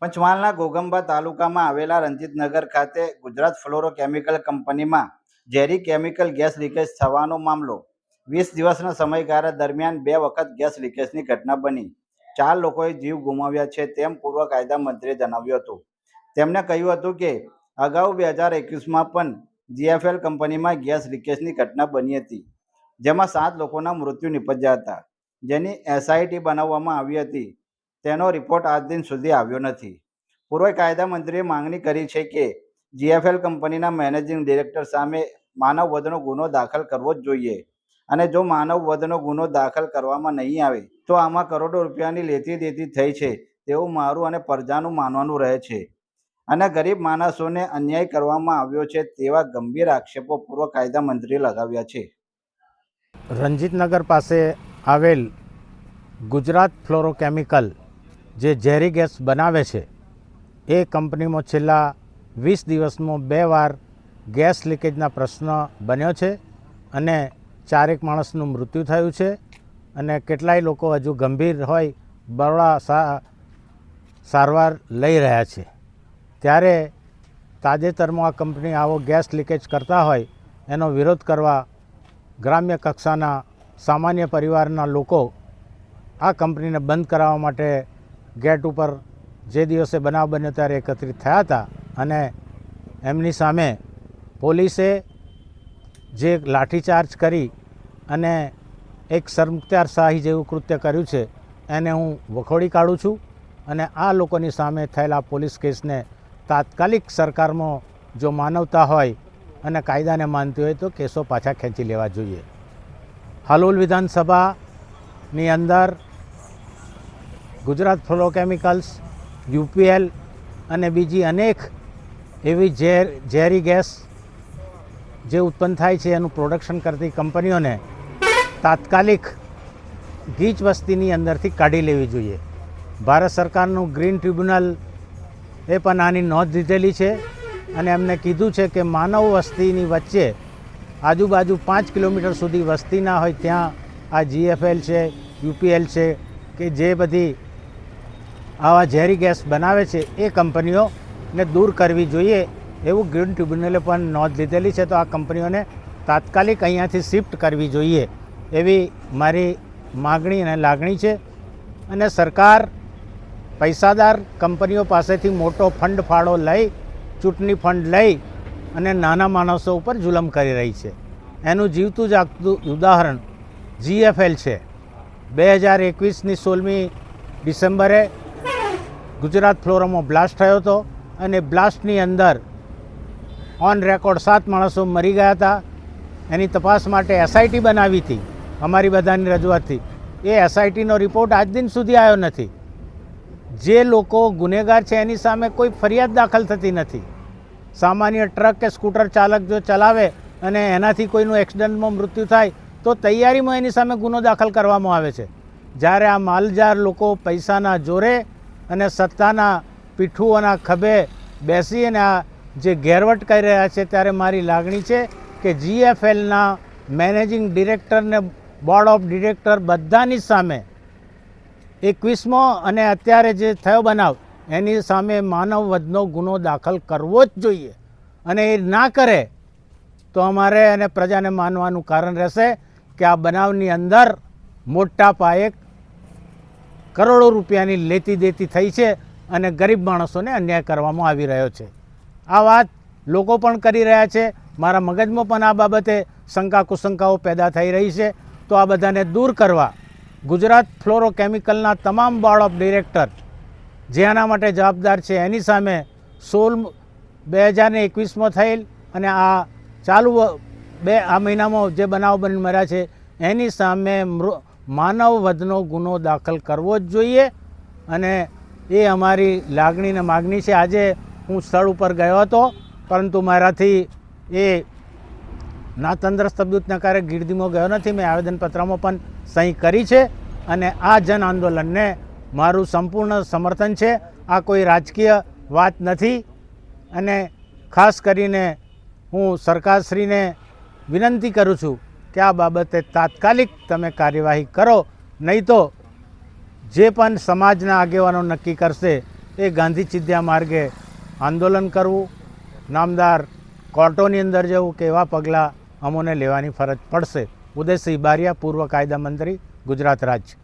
પંચમહાલના ઘોઘંબા તાલુકામાં આવેલા રંજીતનગર ખાતે ગુજરાત ફ્લોરોકેમિકલ કંપનીમાં ઝેરી કેમિકલ ગેસ લીકેજ થવાનો મામલો 20 દિવસના સમયગાળા દરમિયાન 2 વખત ગેસ લીકેજની ઘટના બની 4 લોકોએ જીવ ગુમાવ્યા છે તેમ પૂર્વ કાયદા મંત્રીએ જણાવ્યું હતું. તેમણે કહ્યું હતું કે અગાઉ 2021માં પણ જીએફએલ કંપનીમાં ગેસ લીકેજની ઘટના બની હતી, જેમાં 7 લોકોના મૃત્યુ નિપજ્યા હતા, જેની એસઆઈટી બનાવવામાં આવી હતી. તેનો રિપોર્ટ આજ દિન સુધી આવ્યો નથી. પૂર્વ કાયદા મંત્રીએ માંગણી કરી છે કે જીએફએલ કંપનીના મેનેજિંગ ડિરેક્ટર સામે માનવ વધનો ગુનો દાખલ કરવો જ જોઈએ અને જો માનવ વધનો ગુનો દાખલ કરવામાં નહીં આવે તો આમાં કરોડો રૂપિયાની લેતી દેતી થઈ છે તેવું મારું અને પ્રજાનું માનવાનું રહે છે અને ગરીબ માણસોને અન્યાય કરવામાં આવ્યો છે તેવા ગંભીર આક્ષેપો પૂર્વ કાયદા મંત્રીએ લગાવ્યા છે. રંજીતનગર પાસે આવેલ ગુજરાત ફ્લોરોકેમિકલ જે ઝેરી ગેસ બનાવે છે એ કંપનીમાં છેલ્લા 20 દિવસમાં 2 વાર ગેસ લીકેજના પ્રશ્ન બન્યો છે અને 4 માણસનું મૃત્યુ થયું છે અને કેટલાય લોકો હજુ ગંભીર હોય બરોડા સારવાર લઈ રહ્યા છે. ત્યારે તાજેતરમાં આ કંપની આવો ગેસ લીકેજ કરતા હોય એનો વિરોધ કરવા ગ્રામ્ય કક્ષાના સામાન્ય પરિવારના લોકો આ કંપનીને બંધ કરાવવા માટે ગેટ ઉપર જે દિવસે બનાવ બન્યો ત્યારે એકત્રિત થયા હતા અને એમની સામે પોલીસે જે લાઠીચાર્જ કરી અને એક સરમુખત્યારશાહી જેવું કૃત્ય કર્યું છે એને હું વખોડી કાઢું છું અને આ લોકોની સામે થયેલા પોલીસ કેસને તાત્કાલિક સરકારમાં જો માનવતા હોય અને કાયદાને માનતી હોય તો કેસો પાછા ખેંચી લેવા જોઈએ. હાલોલ વિધાનસભાની અંદર ગુજરાત ફ્લોરોકેમિકલ્સ, યુપીએલ અને બીજી અનેક એવી ઝેરી ગેસ જે ઉત્પન્ન થાય છે એનું પ્રોડક્શન કરતી કંપનીઓને તાત્કાલિક ગીચ વસ્તીની અંદરથી કાઢી લેવી જોઈએ. ભારત સરકારનું ગ્રીન ટ્રિબ્યુનલ એ પણ આની નોંધ લીધેલી છે અને એમને કીધું છે કે માનવ વસ્તીની વચ્ચે આજુબાજુ 5 કિલોમીટર સુધી વસ્તી ના હોય ત્યાં આ જીએફએલ છે, યુપીએલ છે કે જે બધી આવા ઝેરી ગેસ બનાવે છે એ કંપનીઓને દૂર કરવી જોઈએ એવું ગ્રીન ટ્રિબ્યુનલે પણ નોંધ લીધેલી છે. તો આ કંપનીઓને તાત્કાલિક અહીંયાથી શિફ્ટ કરવી જોઈએ એવી મારી માગણી અને લાગણી છે. અને સરકાર પૈસાદાર કંપનીઓ પાસેથી મોટો ફંડ ફાળો લઈ, ચૂંટણી ફંડ લઈ અને નાના માણસો ઉપર જુલમ કરી રહી છે. એનું જીવતું જાગતું ઉદાહરણ જીએફએલ છે. 2021ની 16મી ડિસેમ્બરે ગુજરાત ફ્લોરોમાં બ્લાસ્ટ થયો હતો અને બ્લાસ્ટની અંદર ઓન રેકોર્ડ 7 માણસો મરી ગયા હતા. એની તપાસ માટે એસઆઈટી બનાવી હતી અમારી બધાની રજૂઆતથી. એ એસઆઈટીનો રિપોર્ટ આજ દિન સુધી આવ્યો નથી. જે લોકો ગુનેગાર છે એની સામે કોઈ ફરિયાદ દાખલ થતી નથી. સામાન્ય ટ્રક કે સ્કૂટર ચાલક જો ચલાવે અને એનાથી કોઈનું એક્સિડન્ટમાં મૃત્યુ થાય તો તૈયારીમાં એની સામે ગુનો દાખલ કરવામાં આવે છે. જ્યારે આ માલજાર લોકો પૈસાના જોરે અને સત્તાના પીઠુઓના ખભે બેસી અને આ જે ગેરવટ કરી રહ્યા છે ત્યારે મારી લાગણી છે કે જીએફએલના મેનેજિંગ ડિરેક્ટરને બોર્ડ ઓફ ડિરેક્ટર બધાની સામે 21મો અને અત્યારે જે થયો બનાવ એની સામે માનવ વધનો ગુનો દાખલ કરવો જ જોઈએ અને એ ના કરે તો અમારે અને પ્રજાને માનવાનું કારણ રહેશે કે આ બનાવની અંદર મોટા પાયે કરોડો રૂપિયાની લેતી દેતી થઈ છે અને ગરીબ માણસોને અન્યાય કરવામાં આવી રહ્યો છે. આ વાત લોકો પણ કરી રહ્યા છે. મારા મગજમાં પણ આ બાબતે શંકા કુશંકાઓ પેદા થઈ રહી છે. તો આ બધાને દૂર કરવા ગુજરાત ફ્લોરોકેમિકલના તમામ બોર્ડ ઓફ ડિરેક્ટર જે આના માટે જવાબદાર છે એની સામે 2021માં થયેલ અને આ ચાલુ આ મહિનામાં જે બનાવ બની મર્યા છે એની સામે માનવ વધનો ગુનો દાખલ કરવો જ જોઈએ અને એ અમારી લાગણી અને માગણી છે. આજે હું સ્થળ ઉપર ગયો હતો પરંતુ મારાથી એ ના તંદુરસ્ત તબિયતના કારણે ગીરદીમાં ગયો નથી. મેં આવેદનપત્રમાં પણ સહી કરી છે અને આ જન આંદોલનને મારું સંપૂર્ણ સમર્થન છે. આ કોઈ રાજકીય વાત નથી અને ખાસ કરીને હું સરકારશ્રીને વિનંતી કરું છું કે આ બાબતે તાત્કાલિક તમે કાર્યવાહી કરો, નહીં તો જે પણ સમાજના આગેવાનો નક્કી કરશે એ ગાંધી ચિંધ્યા માર્ગે આંદોલન કરવું, નામદાર કોર્ટોની અંદર જવું કે એવા પગલાં અમોને લેવાની ફરજ પડશે. ઉદયસિંહ બારિયા, પૂર્વ કાયદા મંત્રી, ગુજરાત રાજ્ય.